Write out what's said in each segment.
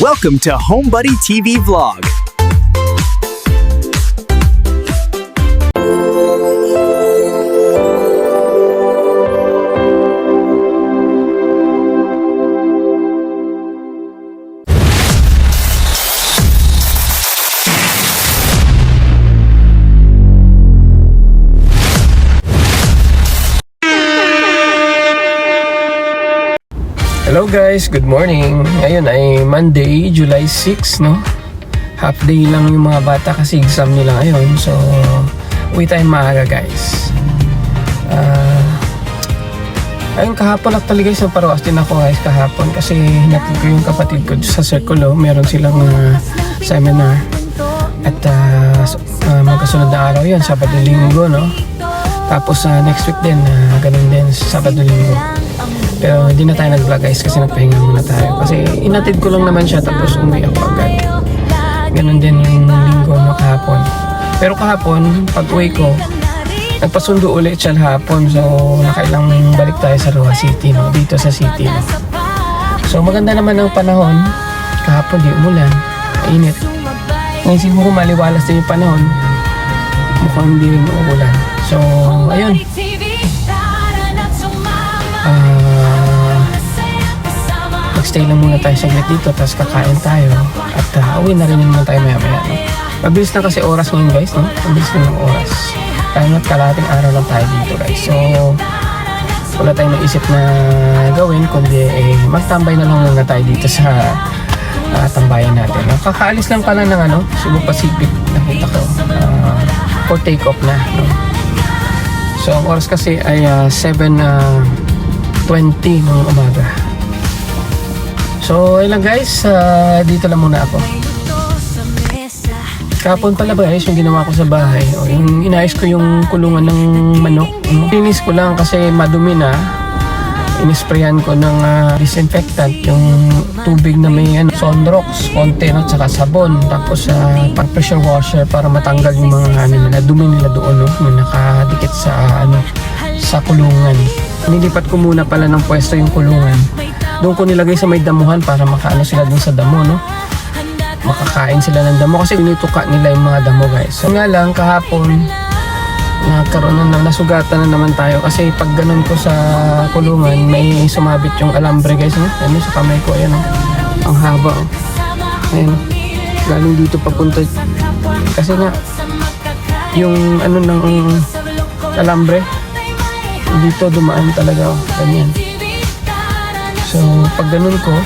Welcome to HomeBuddy TV Vlog. Hello guys, good morning. Ngayon ay Monday, July 6, no? Half day lang yung mga bata kasi exam nila ngayon. So, uwi tayo maaga guys. Ayun, kahapon actually guys, naparoas din ako guys kahapon kasi hinatid ko yung kapatid ko sa Circulo. Meron silang seminar. At magkasunod na araw yun, Sabado-Linggo, no? Tapos next week din, ganun din, Sabado-Linggo. Pero hindi na tayo nag-vlog guys kasi nagpahinga muna tayo. Kasi inatid ko lang naman siya tapos umuwi ako agad. Ganun din yung linggo no kahapon. Pero kahapon, pag uwi ko, nagpasundo ulit siya hapon. So nakailang balik tayo sa Roa City, no? Dito sa city. No? So maganda naman ang panahon. Kahapon di umulan, mainit. Ngayon siguro maliwalas din yung panahon. Mukhang hindi rin umulan. So ayun. Stay lang muna tayo saglit dito tapos kakain tayo at uwi na rin naman tayo maya maya, no? Mabilis na kasi oras ngayon guys, no? Mabilis na ng oras tayo na't kalahating araw lang tayo dito guys. So wala tayong naisip na gawin kundi magtambay na lang muna tayo dito sa tambayan natin, no? Kakaalis lang pala ng Cebu Pacific, nakita ko for take off na, no? So ang oras kasi ay 7:20 ng umaga. So, ayun lang guys, dito lang muna ako. Kapon pala ba guys, yung ginawa ko sa bahay, yung inayos ko yung kulungan ng manok. Linis ko lang kasi madumi na. Inisprayan ko ng disinfectant, yung tubig na may Sonrox, konti, no, tsaka sabon. Tapos pang pressure washer para matanggal yung mga dumi nila doon, no, yung nakadikit sa kulungan. Nilipat ko muna pala ng pwesto yung kulungan. Doon ko nilagay sa may damuhan para makaano sila dun sa damo, no? Makakain sila ng damo kasi tinutuka nila yung mga damo guys. So nga lang kahapon nagkaroon na nasugatan na naman tayo kasi pag ganun ko sa kulungan may sumabit yung alambre guys, no? Ano sa kamay ko, ayan, no? Ang haba, oh. Ayan, galing dito papunta kasi nga yung ng alambre dito dumaan talaga, oh. Ganyan. So, pag ganun ko,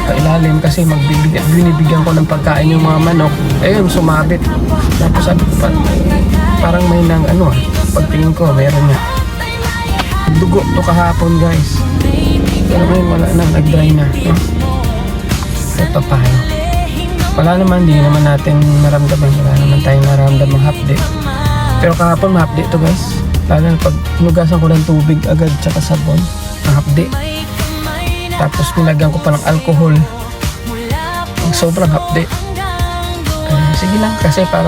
kailalim kasi binibigyan ko ng pagkain yung mga manok. Ayun, sumabit. Tapos sabi ko pa, parang may pagtingin ko, mayroon nga. Dugo to kahapon guys. Pero ngayon wala na, nag-dry na. No? Ito pa. Wala naman, di naman natin naramdaman. Wala naman tayong naramdaman half-day. Pero kahapon half-day to guys. Lalo na pag hinugasan ko ng tubig agad tsaka sabon, half-day. Tapos nilagyan ko pa ng alcohol. Sobrang hapde. Sige lang kasi para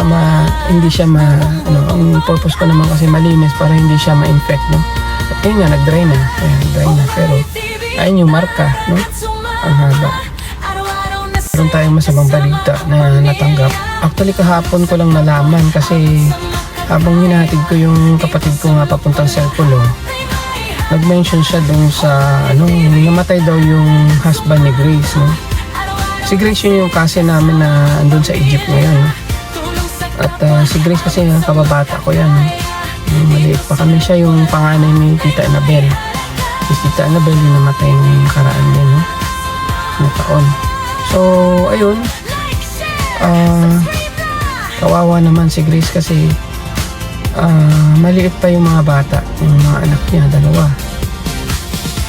hindi siya ang purpose ko naman kasi malinis para hindi siya ma-infect, no? At yun nga, nag-dry na. Ayan, dry na. Pero ayun yung marka, no? Ang haba. Meron tayong masamang balita na natanggap. Actually kahapon ko lang nalaman kasi habang hinahatid ko yung kapatid ko nga papuntang Circulo, nag-mention siya dun sa namatay daw yung husband ni Grace, no? Si Grace yun yung kasi namin na andun sa Egypt ngayon. At si Grace kasi kababata ko yan, maliit pa kami. Siya yung panganay ni Tita Annabel. Si Tita Annabel yung namatay ng karaan din, no? Na taon. So ayun, kawawa naman si Grace kasi maliit pa yung mga bata, yung mga anak niya, dalawa.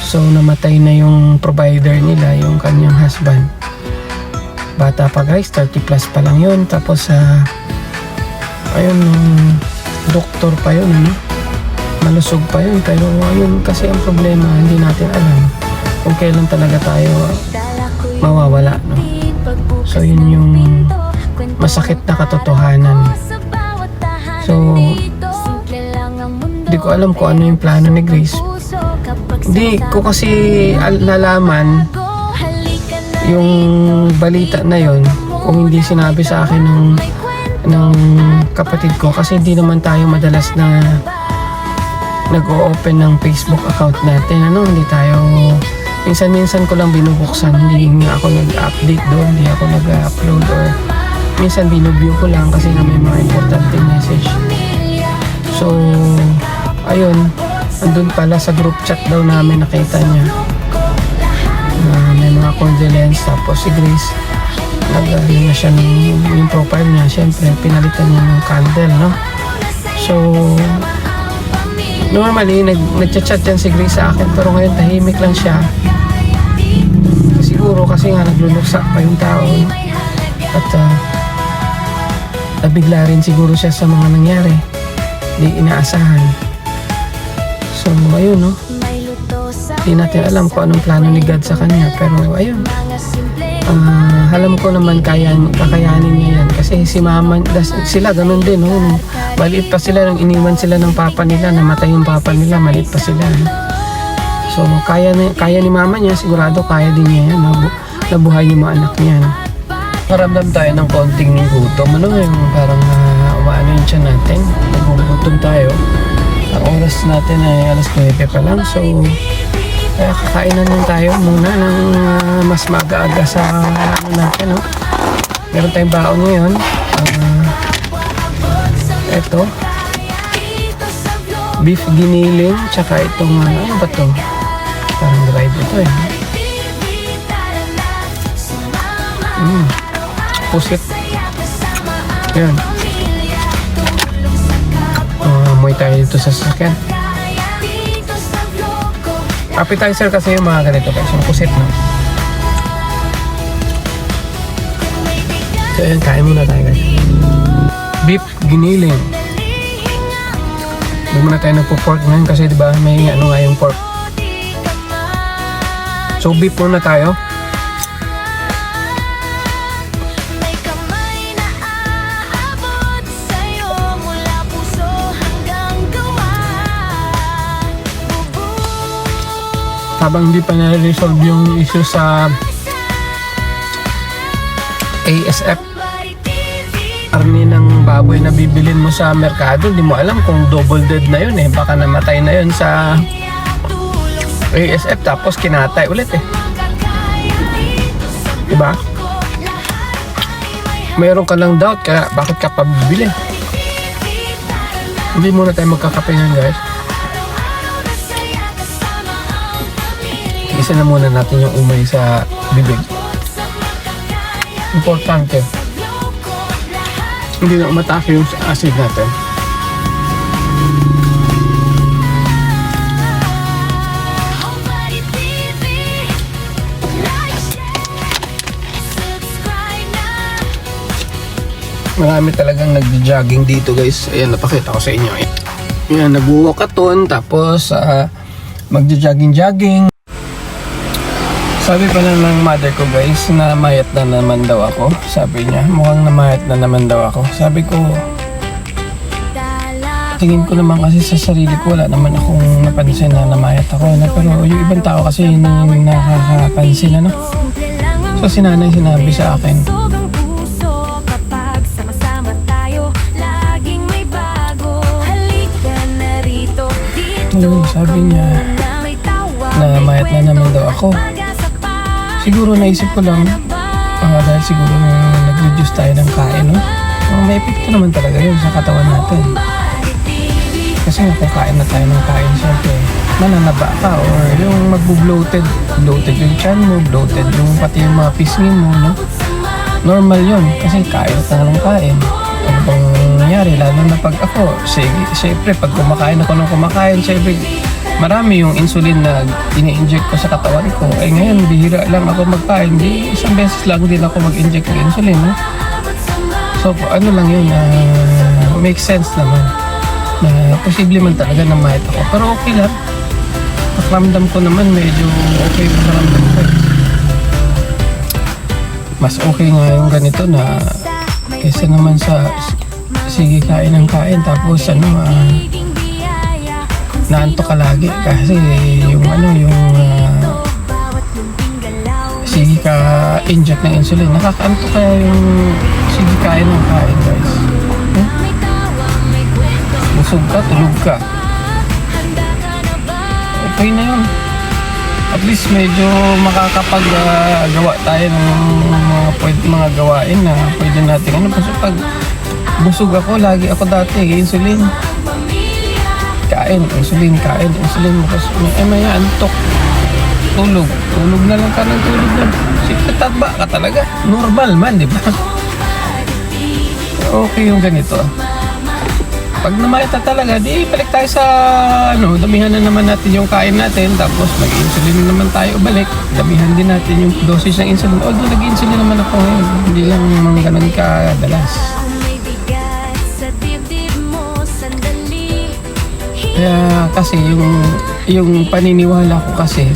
So namatay na yung provider nila, yung kanyang husband. Bata pa guys, 30 plus pa lang yun. Tapos ayun, doktor pa yun, malusog pa yun. Pero ayun kasi ang problema, hindi natin alam kung kailan talaga tayo mawawala, no? So yun yung masakit na katotohanan. So hindi ko alam kung ano yung plano ni Grace. Hindi ko kasi nalaman yung balita na yon, kung hindi sinabi sa akin ng kapatid ko, kasi hindi naman tayo madalas na nag-o-open ng Facebook account natin, hindi tayo, minsan ko lang binubuksan, hindi nga ako nag-update doon, hindi ako nag-upload, or minsan binubview ko lang kasi nga may mga importante message. So ayun, andun pala sa group chat daw namin nakita niya may mga condolence, tapos si Grace nag-ano na siya yung profile niya, syempre pinalitan niya ng candle, no? So normally nagchat-chat yan si Grace sa akin, pero ngayon tahimik lang siya, siguro kasi nga nagluluksa pa yung tao, no? At nabigla rin siguro siya sa mga nangyari, hindi inaasahan. So ayun, no, hindi natin alam kung anong plano ni God sa kanya, pero ayun, alam ko naman kakayanin niya yan, kasi si mama, sila ganun din, no? Maliit pa sila nung iniwan sila ng papa nila, namatay yung papa nila, maliit pa sila, no? So kaya ni mama niya, sigurado kaya din niya yan, nabuhay yung mga anak niya, no? Maramdam tayo ng konting gutom, yung parang umaano yung tiyan natin, nagugutom tayo. Ang oras natin ay alas 9 pa lang, so kaya kakainan lang tayo muna ng mas maaga-aga sa ano natin, no? Meron tayong baon ngayon, eto beef giniling, tsaka itong ano ba to, parang dried ito pusit, yan. Amoy tayo dito sa sasakyan. Appetizer kasi yung mga ganito guys, yung pusit, no? So yan, kain muna tayo guys. Beef giniling. Hindi muna tayo nagpo-pork ngayon kasi diba may ano nga yung pork. So beef muna tayo. Habang hindi pa na-resolve yung issue sa ASF, army ng baboy na bibilin mo sa merkado, hindi mo alam kung double dead na yun, baka namatay na yun sa ASF tapos kinatay ulit, diba? Mayroon ka lang doubt, kaya bakit ka pa bibili? Hindi muna tayo magkakape yan guys. Isa na muna natin yung umay sa bibig. Importante, hindi na umatake yung acid natin. Marami talagang nag-jogging dito guys. Ayan, napakita ko sa inyo. Ayan, nag-walkathon, tapos mag-jogging. Sabi pa na ng mother ko guys, na mayat na naman daw ako. Sabi niya, mukhang namayat na naman daw ako. Sabi ko, tingin ko naman kasi sa sarili ko, wala naman akong napansin na namayat ako, no? Pero yung ibang tao kasi yun yung nakakapansin, ano? So si nanay sinabi sa akin, sabi niya, na mayat na naman daw ako. Siguro naisip ko lang, dahil siguro nag-reduce tayo ng kain, no? May epekto naman talaga yun sa katawan natin. Kasi kung kain na tayo ng kain, syempre mananaba ka, or yung mag-bloated yung tiyan mo, bloated yung pati yung mga pisngi mo, no? Normal yun, kasi kain na lang kain. Ano bang nangyari? Lalo na pag ako, syempre pag kumakain ako ng kumakain, syempre marami yung insulin na ini-inject ko sa katawan ko. Ngayon, bihira lang ako magkain. Isang beses lang din ako mag-inject ng insulin, no? So, ano lang yun, make sense naman. Na posible man talaga na mahit ako. Pero okay lang. Pakiramdam ko naman, medyo okay pakiramdam ko. Mas okay nga yung ganito na kaysa naman sa sige kain ng kain. Tapos, naantok ka lagi kasi yung sige inject ng insulin. Nakakanto kaya yung sige kain ng kain guys. Busog ka, tulog ka. Okay na yun. At least medyo makakapag-gawa tayo ng mga gawain na pwede natin. Ano, kasi pag busog ako, lagi ako dati, insulin. Kain, insulin. Tapos may antok. Tulog na lang ka ng tulog na. Tataba ka talaga. Normal man, di ba? Okay yung ganito. Pag namayata talaga, di balik tayo sa damihan na naman natin yung kain natin, tapos mag-insulin na naman tayo balik. Damihan din natin yung dosis ng insulin. Although nag-insulin naman ako ngayon, hindi lang mga ganun kadalas. Kaya kasi yung paniniwala ko kasi,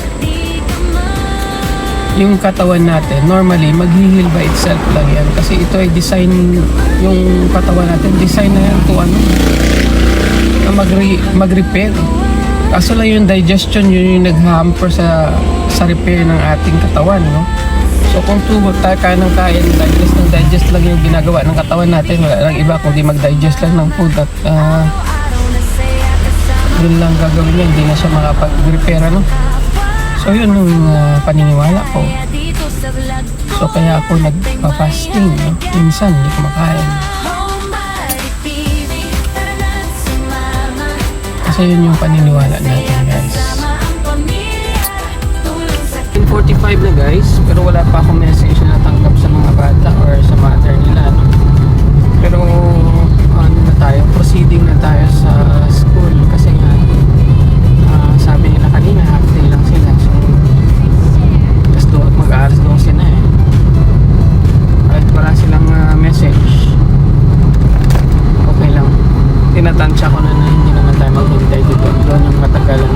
yung katawan natin, normally, mag-heal by itself lang yan. Kasi ito ay design, yung katawan natin, design na yan to na mag-repair. Kaso lang yung digestion, yun yung nag-hamper sa repair ng ating katawan, no? So kung tayo kaya ng kain, digest lang yung ginagawa ng katawan natin. Wala lang iba kundi mag-digest lang ng food at yun lang gagawin niya, hindi na siya makapag-repair, ano? So yun yung paniniwala ko. So kaya ako nagpa-fasting, no? Minsan hindi kumakain. Kasi yun yung paniniwala natin, guys. 10:45 na guys, pero wala pa akong message na natanggap sa mga bata or sa mother nila, no? Pero ano na tayo, proceeding na tayo sa school kasi nga sabi nila kanina half day lang sila, so mag-aaras 12 na kahit wala silang message, okay lang. Tinatansya ko na hindi naman tayo maghintay dito doon yung matagalan.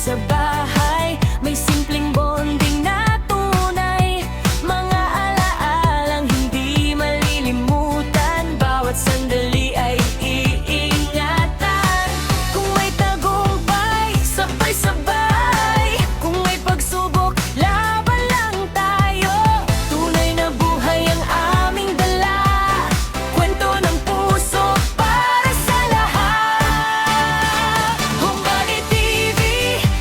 Sa bahay, may simpleng bonding na tunay. Mga alaalang hindi malilimutan. Bawat sandali ay iingatan. Kung may tagumpay, sabay-sabay. Kung may pagsubok, laban lang tayo. Tunay na buhay ang aming dala. Kwento ng puso para sa lahat. Homebody TV,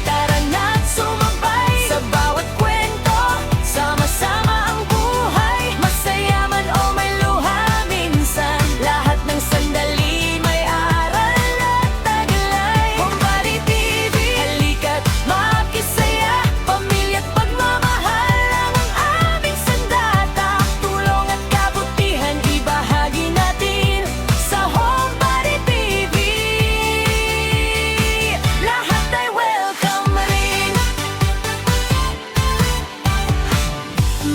tara na't sumabay sa bawat kwento. Sama-sama ang buhay, masaya man o may luha minsan. Lahat ng sandali may aral at taglay. Homebody TV, halika't makisaya. Pamilya't pagmamahal lang ang aming sandata. Tulong at kabutihan ibahagi natin sa Homebody TV. Lahat ay welcome rin.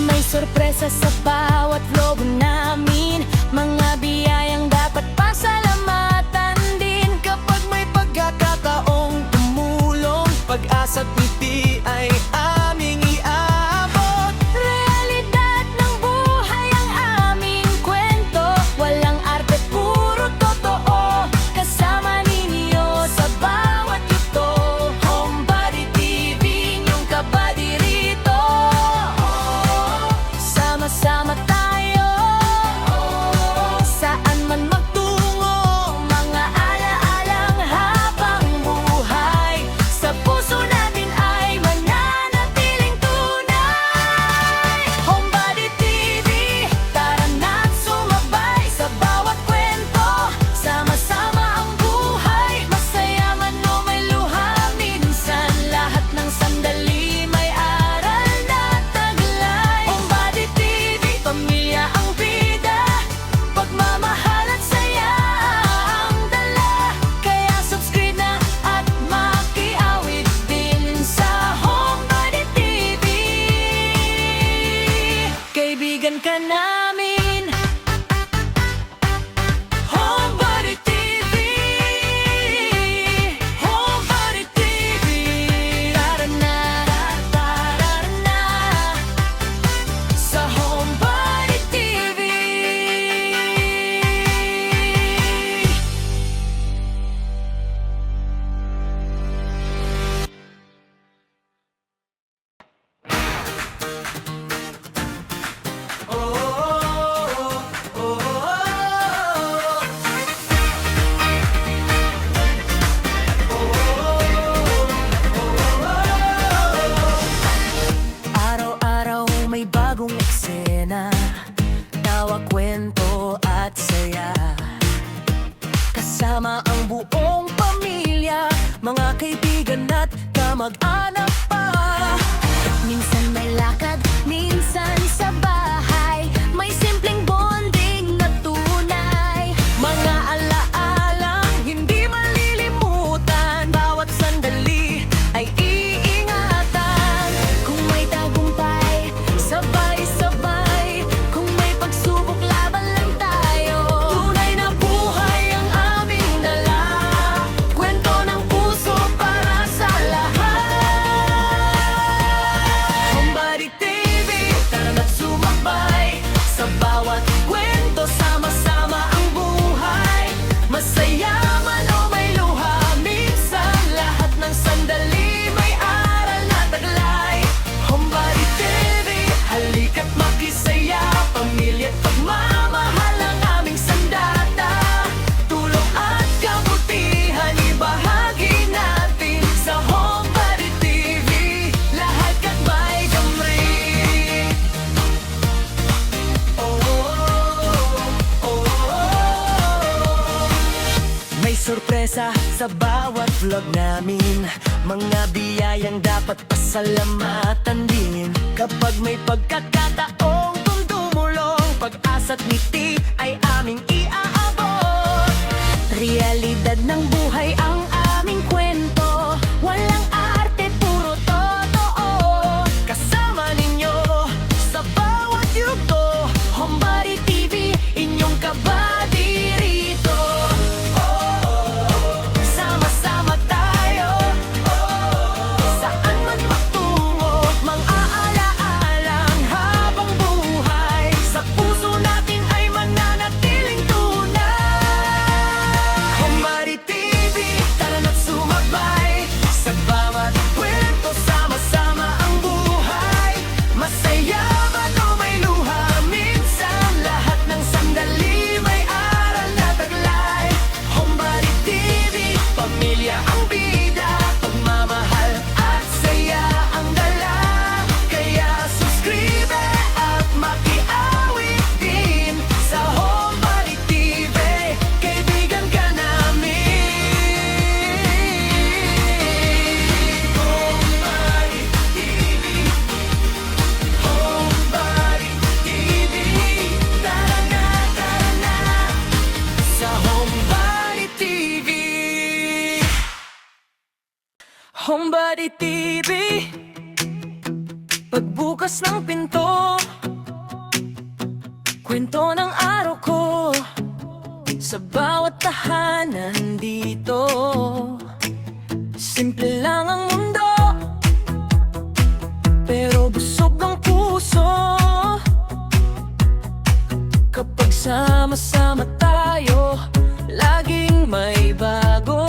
May sorpresa sa bawat logo namin. Mga biyayang dapat pasalamatan din. Kapag may pagkakataong tumulong, pag-asa't ngiti ay aming iabot. Realidad ng buhay ang aming kwento. Walang arte, puro totoo. Kasama ninyo sa bawat yuto. Homebody TV, inyong kabady rito. Sama-sama tayo. para namin. Homebody TV, Homebody TV, tara na, tara na, sa Homebody TV. Araw-araw may bagong eksena, tawa, kwento at saya. Kasama ang buong pamilya, mga kaibigan at kamag-anak pa. Minsan may lakad, minsan sa bahay, may simpleng bonding na tunay. Mga alaalang hindi malilimutan, bawat sandali ay iingatan. Kung may tagumpay, sabay-sabay, kung may pagsubok, laban lang tayo. Tunay na buhay ang aming dala, kwento ng puso para sa lahat. Homebody TV, tara na't sumabay, sa bawat kwento, sama-sama ang buhay. Masaya man o may luha, minsan lahat ng sandali may aral na taglay. Homebody TV, halika't makisaya, pamilya't pagmamahal ang aming sandata. Tulong at kabutihan ibahagi natin sa Homebody TV, lahat kat may kamri. May sorpresa sa bawat vlog namin, mga biyayang dapat pasalamatan din. Kapag may pagkakataong tumulong, pag-asa't ngiti ay aming iaabot. Realidad ng buhay ang aming kwento, walang arte, puro totoo. Kasama ninyo sa bawat yugto, Homebody TV, inyong kabady rito. Sama-sama tayo, saan man magtungo, mang-aala-alang habang buhay. Sa puso natin ay mananatiling tunay. Homebody TV, tara na't sumabay, sa bawat kwento, sama-sama ang buhay. Masaya man o may luha, minsan lahat ng sandali may aral na taglay. Homebody TV, pamilya ang bida, pagmamahal at saya ang dala. Kaya subscribe at makiawit din sa Homebody TV, kaibigan ka namin. Homebody TV, Homebody TV, tara na, sa Homebody TV. Homebody TV, pagbukas ng pinto, kwento ng araw ko, sa bawat tahanan dito. Simple lang ang mundo, pero busog ang puso. Kapag sama-sama tayo, laging may bago.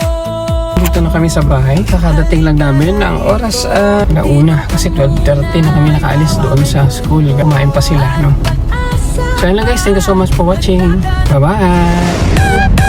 Dito na kami sa bahay. Kakadating lang namin. Ang oras nauna. Kasi 12:30 na kami nakaalis doon sa school. Kumain pa sila, no? So yun lang guys. Thank you so much for watching. Bye-bye!